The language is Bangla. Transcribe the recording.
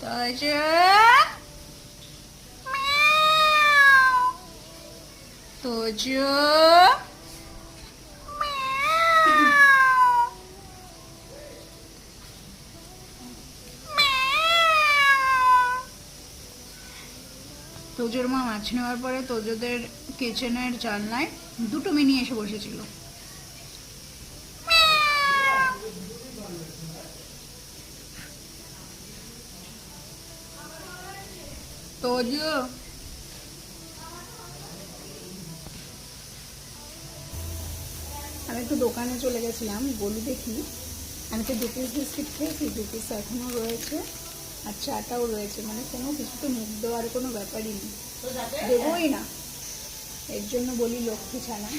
তোজো তোজো তোজোর মা মাছ নেওয়ার পরে তোজোদের কিচেনের জানলায় দুটো মিনি এসে বসেছিল। তোজো আমি একটু দোকানে চলে গেছিলাম, বলি দেখি। আমি তো 2 পিস বিস্কিট খেয়েছি, 2 পিস এখনো রয়েছে, আর চাটাও রয়েছে, মানে কোনো কিছুতে মুখ দেওয়ার কোনো ব্যাপারই নেই, দেবোই না। এর জন্য বলি লক্ষ্মী ছানা।